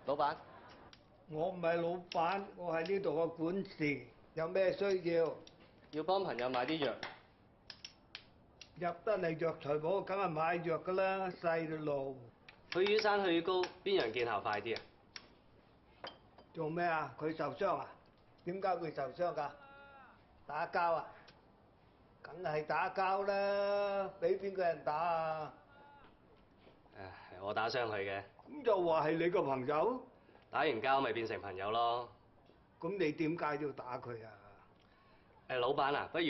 老闆，我唔係老闆，我係呢度嘅管事，有咩需要？要幫朋友買啲藥。入得嚟藥材鋪，梗係買藥㗎啦，細路。去瘀山去瘀膏，邊樣見效快啲啊？做咩啊？佢受傷啊？點解會受傷㗎？打交啊？梗係打交啦，俾邊個人打啊？係我打傷佢嘅。咁就話係你個朋友？打完交咪變成朋友咯。咁你點解要打佢啊？老闆啊，不如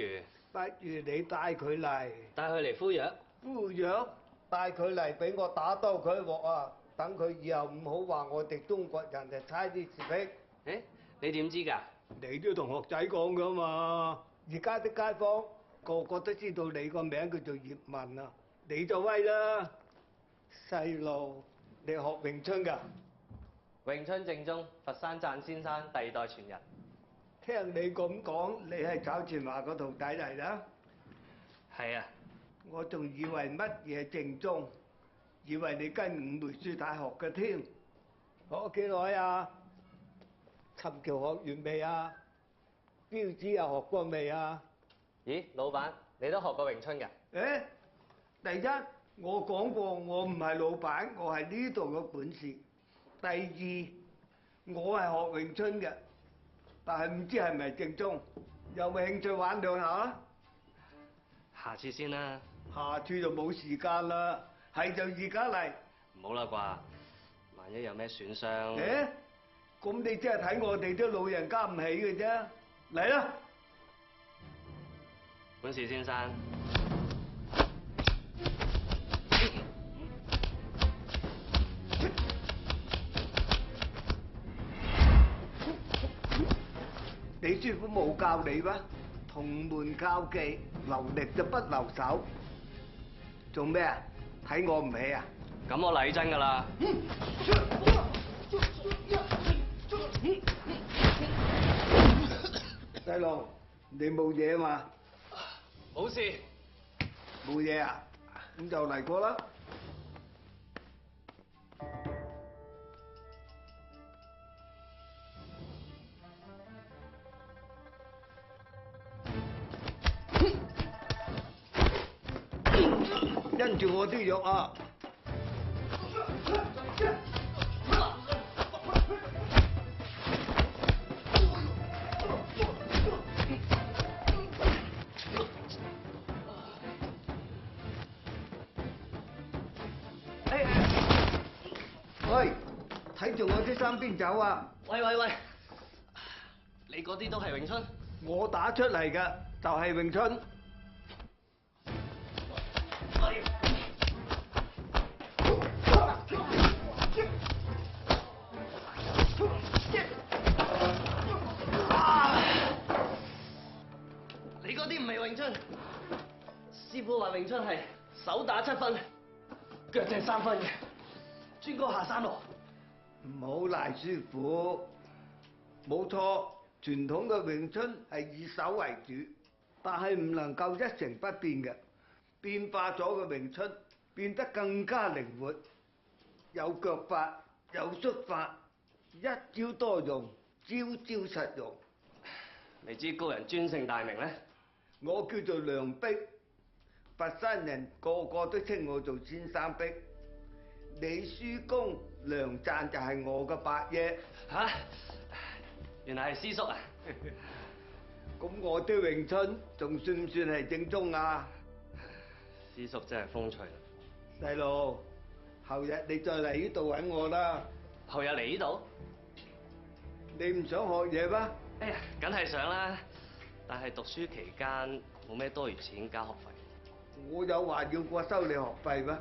你帶佢嚟。帶佢嚟敷藥。敷藥？帶佢嚟俾我打多佢一鑊啊！等佢以後唔好話我哋中國人係差啲士兵。你點知㗎？你啲同學仔講㗎嘛。而家啲街坊個個都知道你個名叫做葉問啊，你就威啦。細路，你學詠春㗎？詠春正宗，佛山贊先生第二代傳人。聽你咁講，你係找傳華個徒弟嚟啦？係啊。我仲以為乜嘢正宗，以為你跟五梅書大學嘅添。學幾耐啊？琴橋學完未啊？標指又學過未啊？咦，老闆，你都學過詠春㗎？第一，我講過我唔係老闆，我係呢度嘅管事。第二，我係學詠春嘅，但係唔知係咪正宗，有冇興趣玩兩下？下次先啦。下次就冇時間啦，係就而家嚟。唔好啦啩，萬一有咩損傷。咁你即係睇我哋啲老人家唔起嘅啫。嚟啦！管事先生。你師傅冇教你咩？同門教技，留力就不留手。做咩啊？睇我唔起啊？咁我嚟真㗎啦。細路，你冇嘢嘛？冇事。冇嘢啊？咁就嚟過啦。跟住我啲藥啊！喂，睇住我啲衫邊走啊！喂，你嗰啲都係詠春？我打出嚟嘅就係詠春。你嗰啲唔係詠春，師傅話詠春係手打7分，腳踢3分嘅，專攻下山路。唔好賴師傅，冇錯，傳統嘅詠春係以手為主，但係唔能夠一成不變嘅，變化咗嘅詠春變得更加靈活，有腳法，有術法，一招多用，招招實用。你知高人尊姓大名咧？我叫做梁壁，佛山人個個都稱我做先生壁。李書公梁贊就係我嘅伯爺。嚇！原來係師叔啊！咁我啲詠春仲算唔算係正宗啊？師叔真係風趣啦！細路，後日你再嚟呢度揾我啦。後日嚟呢度？你唔想學嘢咩？哎呀，梗係想啦！但係讀書期間冇咩多餘錢交學費。我有話要過收你學費咩？